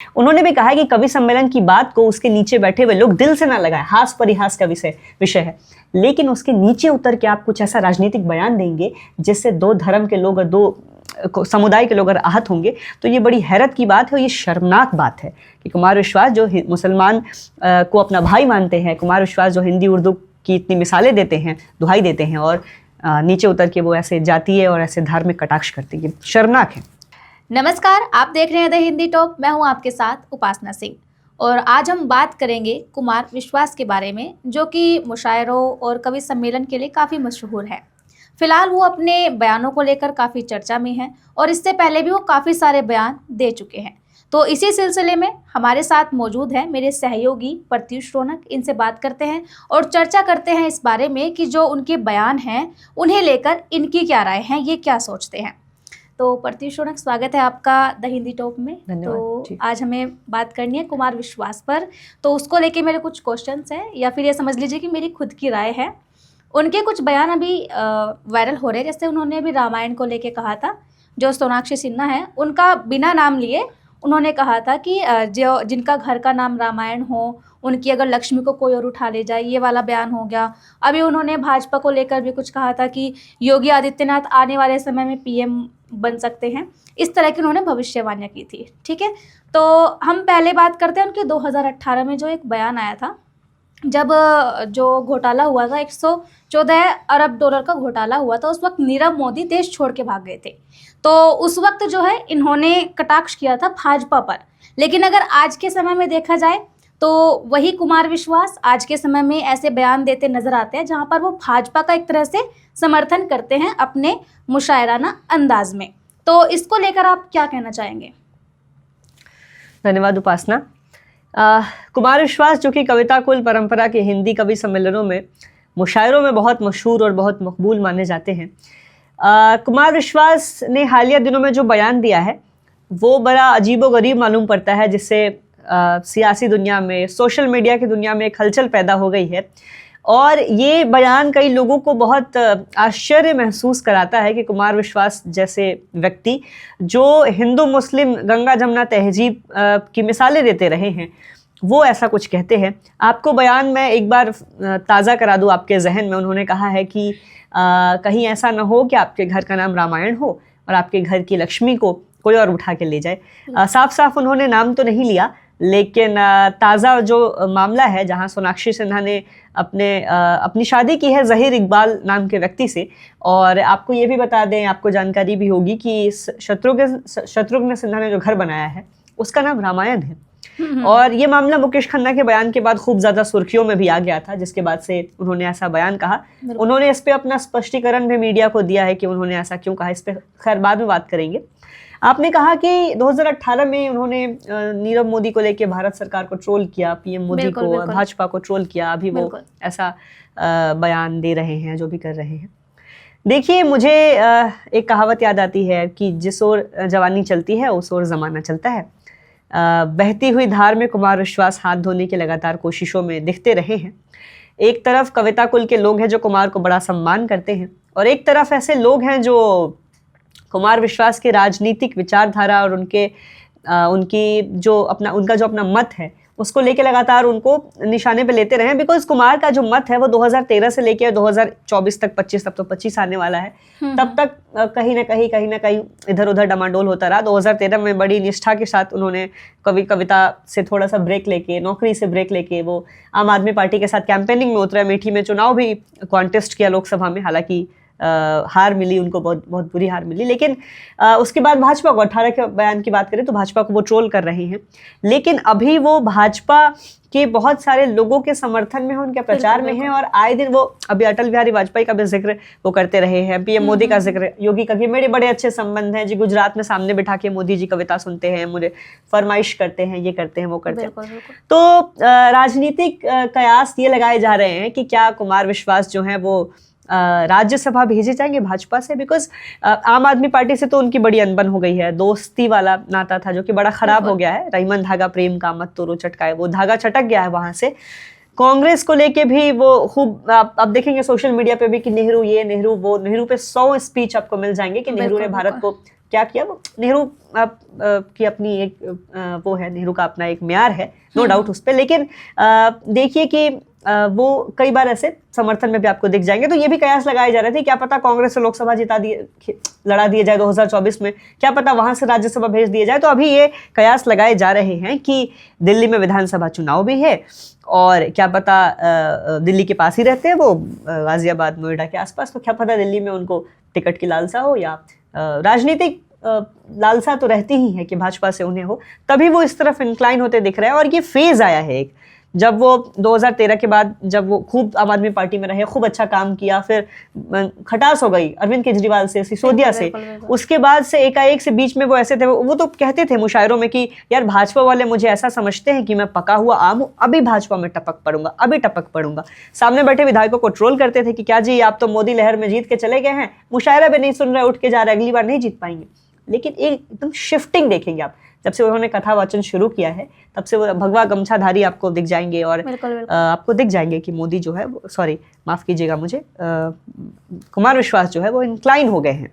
उन्होंने भी कहा है कि कवि सम्मेलन की बात को उसके नीचे बैठे हुए लोग दिल से ना लगाए, हास परिहास का विषय है, लेकिन उसके नीचे उतर के आप कुछ ऐसा राजनीतिक बयान देंगे जिससे दो धर्म के लोग और दो समुदाय के लोग अगर आहत होंगे तो ये बड़ी हैरत की बात है और ये शर्मनाक बात है कि कुमार विश्वास जो मुसलमान को अपना भाई मानते हैं, कुमार विश्वास जो हिंदी उर्दू की इतनी मिसालें देते हैं, दुहाई देते हैं, और नीचे उतर के वो ऐसे जातीय और ऐसे धार्मिक कटाक्ष करते हैं, शर्मनाक है। नमस्कार, आप देख रहे हैं द हिंदी टॉप। मैं हूं आपके साथ उपासना सिंह और आज हम बात करेंगे कुमार विश्वास के बारे में, जो कि मुशायरों और कवि सम्मेलन के लिए काफ़ी मशहूर है। फिलहाल वो अपने बयानों को लेकर काफ़ी चर्चा में हैं और इससे पहले भी वो काफ़ी सारे बयान दे चुके हैं। तो इसी सिलसिले में हमारे साथ मौजूद है मेरे सहयोगी प्रत्युष रौनक। इनसे बात करते हैं और चर्चा करते हैं इस बारे में कि जो उनके बयान हैं उन्हें लेकर इनकी क्या राय है, ये क्या सोचते हैं। तो प्रत्युष रौनक, स्वागत है आपका द हिंदी टॉप में। तो आज हमें बात करनी है कुमार विश्वास पर, तो उसको लेके मेरे कुछ क्वेश्चंस हैं, या फिर ये समझ लीजिए कि मेरी खुद की राय है। उनके कुछ बयान अभी वायरल हो रहे हैं, जैसे उन्होंने अभी रामायण को लेके कहा था, जो सोनाक्षी सिन्हा है उनका बिना नाम लिए उन्होंने कहा था कि जो जिनका घर का नाम रामायण हो उनकी अगर लक्ष्मी को कोई और उठा ले जाए, ये वाला बयान हो गया। अभी उन्होंने भाजपा को लेकर भी कुछ कहा था कि योगी आदित्यनाथ आने वाले समय में पीएम बन सकते हैं, इस तरह की उन्होंने भविष्यवाणियां की थी। ठीक है, तो हम पहले बात करते हैं उनके 2018 में जो एक बयान आया था, जब जो घोटाला हुआ था, 114 अरब डॉलर का घोटाला हुआ था, उस वक्त नीरव मोदी देश छोड़ के भाग गए थे। तो उस वक्त जो है इन्होंने कटाक्ष किया था भाजपा पर। लेकिन अगर आज के समय में देखा जाए तो वही कुमार विश्वास आज के समय में ऐसे बयान देते नजर आते हैं जहां पर वो भाजपा का एक तरह से समर्थन करते हैं अपने मुशायराना अंदाज में। तो इसको लेकर आप क्या कहना चाहेंगे? धन्यवाद उपासना। कुमार विश्वास जो कि कविता कुल परंपरा के हिंदी कवि सम्मेलनों में, मुशायरों में बहुत मशहूर और बहुत मकबूल माने जाते हैं। कुमार विश्वास ने हालिया दिनों में जो बयान दिया है वो बड़ा अजीबोगरीब मालूम पड़ता है, जिससे सियासी दुनिया में, सोशल मीडिया की दुनिया में एक हलचल पैदा हो गई है। और ये बयान कई लोगों को बहुत आश्चर्य महसूस कराता है कि कुमार विश्वास जैसे व्यक्ति जो हिंदू मुस्लिम गंगा जमुना तहजीब की मिसालें देते रहे हैं, वो ऐसा कुछ कहते हैं। आपको बयान मैं एक बार ताज़ा करा दूँ आपके जहन में। उन्होंने कहा है कि कहीं ऐसा ना हो कि आपके घर का नाम रामायण हो और आपके घर की लक्ष्मी को कोई और उठा के ले जाए। साफ साफ उन्होंने नाम तो नहीं लिया, लेकिन ताज़ा जो मामला है जहां सोनाक्षी सिन्हा ने अपनी शादी की है ज़हीर इकबाल नाम के व्यक्ति से। और आपको ये भी बता दें, आपको जानकारी भी होगी कि शत्रुघ्न सिन्हा ने जो घर बनाया है उसका नाम रामायण है। और ये मामला मुकेश खन्ना के बयान के बाद खूब ज़्यादा सुर्खियों में भी आ गया था, जिसके बाद से उन्होंने ऐसा बयान कहा। उन्होंने इस पर अपना स्पष्टीकरण भी मीडिया को दिया है कि उन्होंने ऐसा क्यों कहा, इस पर खैर बाद में बात करेंगे। आपने कहा कि 2018 में उन्होंने नीरव मोदी को लेके भारत सरकार को ट्रोल किया, पीएम मोदी को, भाजपा को ट्रोल किया। अभी वो ऐसा बयान दे रहे हैं, जो भी कर रहे हैं। देखिए, मुझे एक कहावत याद आती है कि जिस ओर जवानी चलती है उस ओर जमाना चलता है। बहती हुई धार में कुमार विश्वास हाथ धोने की लगातार कोशिशों में दिखते रहे हैं। एक तरफ कविता कुल के लोग हैं जो कुमार को बड़ा सम्मान करते हैं, और एक तरफ ऐसे लोग हैं जो कुमार विश्वास के राजनीतिक विचारधारा और उनका जो अपना मत है उसको लेके लगातार उनको निशाने पे लेते रहे। बिकॉज कुमार का जो मत है वो 2013 से लेके 2024 तक, 25 तब तो 25 आने वाला है, तब तक कहीं ना कहीं इधर उधर डमाडोल होता रहा। 2013 में बड़ी निष्ठा के साथ उन्होंने कविता से थोड़ा सा ब्रेक लेके, नौकरी से ब्रेक लेके वो आम आदमी पार्टी के साथ कैंपेनिंग में उतरे। अमेठी में चुनाव भी कॉन्टेस्ट किया लोकसभा में, हालांकि हार मिली उनको, बहुत बहुत बुरी हार मिली। लेकिन उसके बाद भाजपा को, 18 के बयान की बात करें तो भाजपा को वो ट्रोल कर रहे हैं, लेकिन अभी वो भाजपा के बहुत सारे लोगों के समर्थन में है, उनके प्रचार में है। और आए दिन वो अभी अटल बिहारी वाजपेयी का भी जिक्र वो करते रहे हैं, पीएम मोदी का जिक्र, योगी का, कि मेरे बड़े अच्छे संबंध हैं जी, गुजरात में सामने बिठा के मोदी जी कविता सुनते हैं, मुझे फरमाइश करते हैं, ये करते हैं, वो करते हैं। तो राजनीतिक कयास ये लगाए जा रहे हैं कि क्या कुमार विश्वास जो है वो राज्यसभा भेजे जाएंगे भाजपा से। बिकॉज आम आदमी पार्टी से तो उनकी बड़ी अनबन हो गई है, दोस्ती वाला नाता था जो कि बड़ा खराब हो गया है। रहीमन धागा प्रेम का मत तोड़ो चटकाए, वो धागा छटक गया है वहां से। कांग्रेस को लेके भी वो खूब आप देखेंगे सोशल मीडिया पे भी कि नेहरू ये, नेहरू वो, नेहरू पे 100 स्पीच आपको मिल जाएंगे कि नेहरू ने भारत को क्या किया, वो नेहरू की अपनी एक वो है, नेहरू का अपना एक म्यार है, नो डाउट उस पर। लेकिन देखिए कि वो कई बार ऐसे समर्थन में भी आपको दिख जाएंगे। तो ये भी कयास लगाए जा रहे थे, क्या पता कांग्रेस से लोकसभा लड़ा दिए जाए 2024 में, क्या पता वहां से राज्यसभा भेज दिए जाए। तो अभी ये कयास लगाए जा रहे हैं कि दिल्ली में विधानसभा चुनाव भी है और क्या पता दिल्ली के पास ही रहते हैं वो, गाजियाबाद नोएडा के आसपास, तो क्या पता दिल्ली में उनको टिकट की लालसा हो या राजनीतिक लालसा तो रहती ही है कि भाजपा से उन्हें हो, तभी वो इस तरफ इंक्लाइन होते दिख रहे हैं। और ये फेज आया है एक, जब वो 2013 के बाद जब वो खूब आम आदमी पार्टी में रहे, खूब अच्छा काम किया, फिर खटास हो गई अरविंद केजरीवाल से, सिसोदिया से, उसके बाद से एकाएक से बीच में वो ऐसे थे, वो तो कहते थे मुशायरों में कि यार भाजपा वाले मुझे ऐसा समझते हैं कि मैं पका हुआ आम हूं, अभी भाजपा में टपक पड़ूंगा, अभी टपक पड़ूंगा। सामने बैठे विधायकों को ट्रोल करते थे कि क्या जी आप तो मोदी लहर में जीत के चले गए हैं, मुशायरा भी नहीं सुन रहे, उठ के जा रहे, अगली बार नहीं जीत पाएंगे। लेकिन एकदम शिफ्टिंग देखेंगे आप, जब से उन्होंने कथा वाचन शुरू किया है तब से वो भगवा गमछाधारी आपको दिख जाएंगे और आपको दिख जाएंगे कि मोदी जो है, सॉरी माफ कीजिएगा मुझे, कुमार विश्वास जो है वो इंक्लाइन हो गए हैं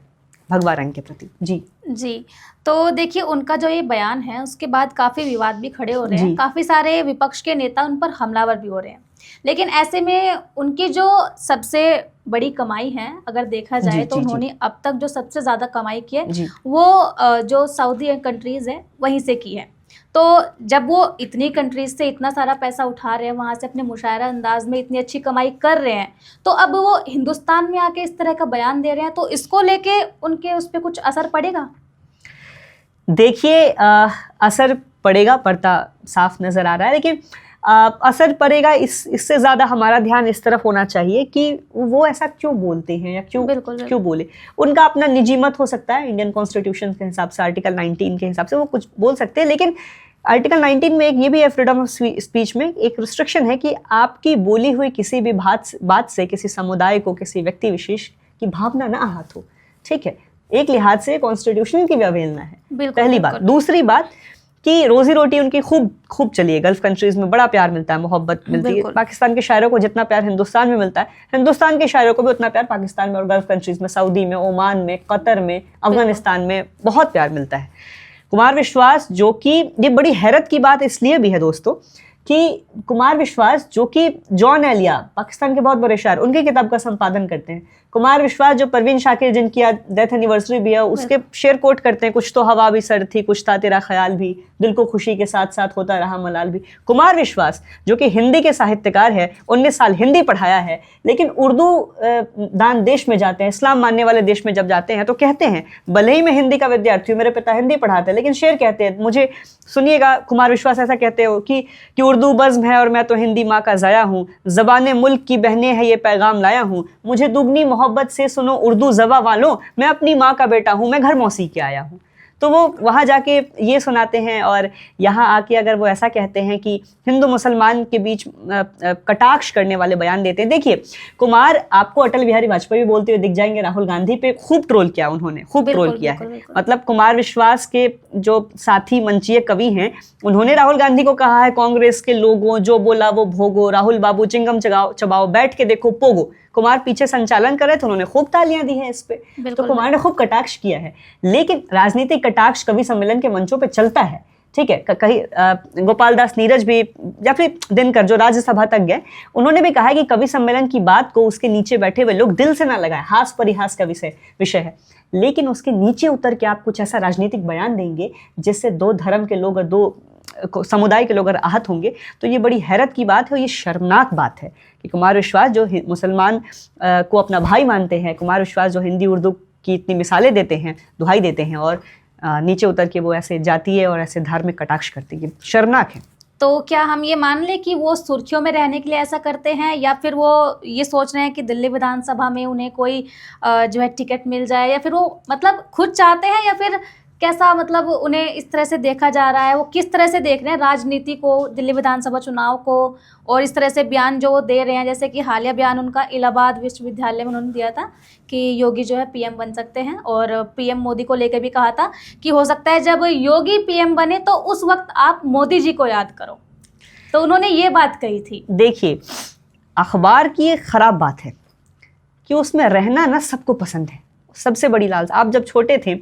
भगवा रंग के प्रति। जी तो देखिए उनका जो ये बयान है उसके बाद काफी विवाद भी खड़े हो रहे हैं, काफी सारे विपक्ष के नेता उन पर हमलावर भी हो रहे हैं। लेकिन ऐसे में उनकी जो सबसे बड़ी कमाई है अगर देखा जाए तो उन्होंने अब तक जो सबसे ज्यादा कमाई की है वो जो सऊदी कंट्रीज है वहीं से की है। तो जब वो इतनी कंट्रीज से इतना सारा पैसा उठा रहे हैं, वहां से अपने मुशायरा अंदाज में इतनी अच्छी कमाई कर रहे हैं, तो अब वो हिंदुस्तान में आके इस तरह का बयान दे रहे हैं, तो इसको लेके उनके उस पर कुछ असर पड़ेगा? देखिए असर पड़ेगा, पड़ता साफ नजर आ रहा है, लेकिन असर पड़ेगा इससे ज़्यादा हमारा ध्यान इस तरफ होना चाहिए कि वो ऐसा क्यों बोलते हैं या क्यों बोले। उनका अपना निजी मत हो सकता है, इंडियन कॉन्स्टिट्यूशन के हिसाब से आर्टिकल 19 के हिसाब से वो कुछ बोल सकते हैं, लेकिन आर्टिकल 19 में एक ये भी है, फ्रीडम ऑफ स्पीच में एक रिस्ट्रिक्शन है कि आपकी बोली हुई किसी भी बात से किसी समुदाय को, किसी व्यक्ति विशेष की भावना ना आहत हो। ठीक है, एक लिहाज से कॉन्स्टिट्यूशन की भी अवहेलना है, पहली बात। दूसरी बात कि रोजी रोटी उनकी खूब चली है, गल्फ कंट्रीज में बड़ा प्यार मिलता है, मोहब्बत मिलती है। पाकिस्तान के शायरों को जितना प्यार हिंदुस्तान में मिलता है, हिंदुस्तान के शायरों को भी उतना प्यार पाकिस्तान में और गल्फ कंट्रीज में, सऊदी में, ओमान में, कतर में, अफगानिस्तान में बहुत प्यार मिलता है। कुमार विश्वास जो कि, ये बड़ी हैरत की बात इसलिए भी है दोस्तों कि कुमार विश्वास जो कि जॉन एलिया पाकिस्तान के बहुत बड़े शायर, उनकी किताब का संपादन करते हैं। कुमार विश्वास जो परवीन शाकिर जिनकी डेथ एनिवर्सरी भी है उसके शेर कोट करते हैं, कुछ तो हवा भी सर्द थी, कुछ था तेरा ख्याल भी, दिल को खुशी के साथ साथ होता रहा मलाल भी। कुमार विश्वास जो कि हिंदी के साहित्यकार है, 19 साल हिंदी पढ़ाया है, लेकिन उर्दू दान देश में जाते हैं, इस्लाम मानने वाले देश में जब जाते हैं तो कहते हैं, भले ही मैं हिंदी का विद्यार्थी हूँ, मेरे पिता हिंदी पढ़ाते हैं, लेकिन शेर कहते हैं मुझे, सुनिएगा कुमार विश्वास ऐसा कहते हो कि उर्दू बज़्म है और मैं तो हिंदी माँ का ज़ाया हूँ, ज़बाने मुल्क की बहनें हैं ये पैगाम लाया हूँ, मुझे दुगनी मोहब्बत से सुनो उर्दू ज़बा वालों, मैं अपनी माँ का बेटा हूँ, मैं घर मौसी के आया हूँ। तो वो वहाँ जाके ये सुनाते हैं और यहाँ आके अगर वो ऐसा कहते हैं कि हिंदू मुसलमान के बीच कटाक्ष करने वाले बयान देते हैं। देखिए कुमार आपको अटल बिहारी वाजपेयी भी बोलते हुए दिख जाएंगे, राहुल गांधी पे खूब ट्रोल किया उन्होंने, खूब ट्रोल किया है। मतलब कुमार विश्वास के जो साथी मंचीय कवि हैं उन्होंने राहुल गांधी को कहा है, कांग्रेस के लोगों जो बोला वो भोगो, राहुल बाबू चिंगम चबाओ, बैठ के देखो पोगो। कुमार पीछे संचालन कर रहे थे, उन्होंने खूब तालियां दी हैं इस पे। तो कुमार ने खूब कटाक्ष किया है, लेकिन राजनीतिक कटाक्ष कवि सम्मेलन के मंचों पे चलता है। ठीक है, कहीं गोपाल दास नीरज भी या फिर दिनकर जो राज्यसभा तक गए, उन्होंने भी कहा है कि कवि सम्मेलन की बात को उसके नीचे बैठे हुए लोग दिल से ना लगाए, हास परिहास का विषय है, लेकिन उसके नीचे उतर के आप कुछ ऐसा राजनीतिक बयान देंगे जिससे दो धर्म के लोग और दो समुदाय के लोग अगर आहत होंगे, तो ये बड़ी हैरत की बात है और ये शर्मनाक बात है कि कुमार विश्वास जो मुसलमान को अपना भाई मानते हैं, कुमार विश्वास जो हिंदी उर्दू की इतनी मिसालें देते हैं, दुहाई देते हैं, और नीचे उतर के वो ऐसे जातीय और ऐसे धार्मिक कटाक्ष करते हैं, शर्मनाक है। तो क्या हम ये मान लें कि वो सुर्खियों में रहने के लिए ऐसा करते हैं, या फिर वो ये सोच रहे हैं कि दिल्ली विधानसभा में उन्हें कोई जो है टिकट मिल जाए, या फिर वो मतलब खुद चाहते हैं, या फिर कैसा, मतलब उन्हें इस तरह से देखा जा रहा है? वो किस तरह से देख रहे हैं राजनीति को, दिल्ली विधानसभा चुनाव को, और इस तरह से बयान जो वो दे रहे हैं, जैसे कि हालिया बयान उनका इलाहाबाद विश्वविद्यालय में उन्होंने दिया था कि योगी जो है पीएम बन सकते हैं, और पीएम मोदी को लेकर भी कहा था कि हो सकता है जब योगी पीएम बने तो उस वक्त आप मोदी जी को याद करो, तो उन्होंने ये बात कही थी। देखिए, अखबार की एक खराब बात है कि उसमें रहना ना सबको पसंद है, सबसे बड़ी लालच। आप जब छोटे थे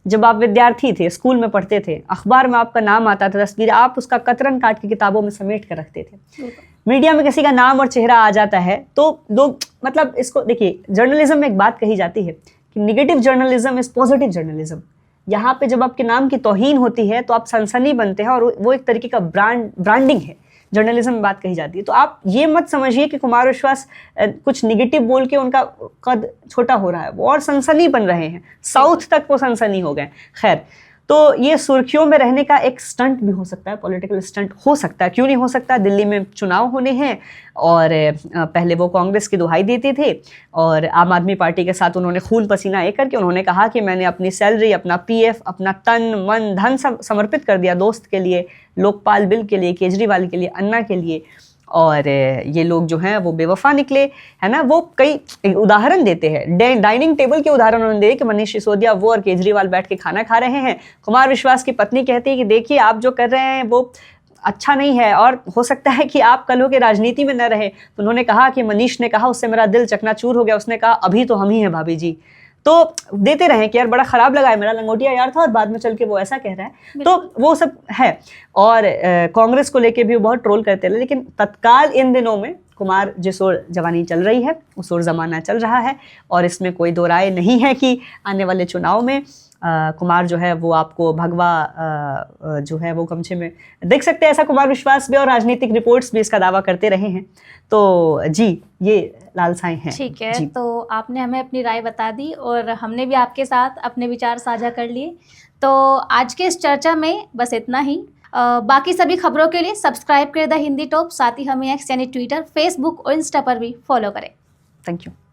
जब आप विद्यार्थी थे, स्कूल में पढ़ते थे, अखबार में आपका नाम आता था, तस्वीर, आप उसका कतरन काट के किताबों में समेट कर रखते थे। मीडिया में किसी का नाम और चेहरा आ जाता है तो लोग, मतलब इसको देखिए, जर्नलिज्म में एक बात कही जाती है कि negative journalism is positive journalism. यहाँ पे जब आपके नाम की तौहीन होती है तो आप सनसनी बनते हैं, और वो एक तरीके का ब्रांडिंग है, जर्नलिज्म में बात कही जाती है। तो आप ये मत समझिए कि कुमार विश्वास कुछ निगेटिव बोल के उनका कद छोटा हो रहा है, वो और सनसनी बन रहे हैं, साउथ तक वो सनसनी हो गए। खैर, तो ये सुर्खियों में रहने का एक स्टंट भी हो सकता है, पॉलिटिकल स्टंट हो सकता है, क्यों नहीं हो सकता। दिल्ली में चुनाव होने हैं और पहले वो कांग्रेस की दुहाई देते थे और आम आदमी पार्टी के साथ उन्होंने खून पसीना एक करके उन्होंने कहा कि मैंने अपनी सैलरी, अपना पीएफ, अपना तन मन धन सब समर्पित कर दिया दोस्त के लिए, लोकपाल बिल के लिए, केजरीवाल के लिए, अन्ना के लिए। और ये लोग जो हैं वो बेवफा निकले, है ना। वो कई उदाहरण देते हैं, डाइनिंग टेबल के उदाहरण उन्होंने दिए कि मनीष सिसोदिया वो और केजरीवाल बैठ के खाना खा रहे हैं। कुमार विश्वास की पत्नी कहती है कि देखिए आप जो कर रहे हैं वो अच्छा नहीं है और हो सकता है कि आप कल हो के राजनीति में न रहे। तो उन्होंने कहा कि मनीष ने कहा, उससे मेरा दिल चकनाचूर हो गया, उसने कहा अभी तो हम ही हैं भाभी जी। तो देते रहे कि यार बड़ा खराब लगा है, मेरा लंगोटिया यार था, और बाद में चल के वो ऐसा कह रहा है, तो वो सब है। और कांग्रेस को लेके भी वो बहुत ट्रोल करते रहे, लेकिन तत्काल इन दिनों में कुमार जिस ओर जवानी चल रही है उस ओर जमाना चल रहा है, और इसमें कोई दो राय नहीं है कि आने वाले चुनाव में कुमार जो है वो आपको भगवा जो है वो गमछे में देख सकते हैं। ऐसा कुमार विश्वास भी और राजनीतिक रिपोर्ट्स भी इसका दावा करते रहे हैं। तो जी, ये लालसाएं हैं। ठीक है, तो आपने हमें अपनी राय बता दी और हमने भी आपके साथ अपने विचार साझा कर लिए। तो आज के इस चर्चा में बस इतना ही। बाकी सभी खबरों के लिए सब्सक्राइब करें द हिंदी टॉप, साथ ही हमें एक्स यानी ट्विटर, फेसबुक और इंस्टा पर भी फॉलो करें। Thank you.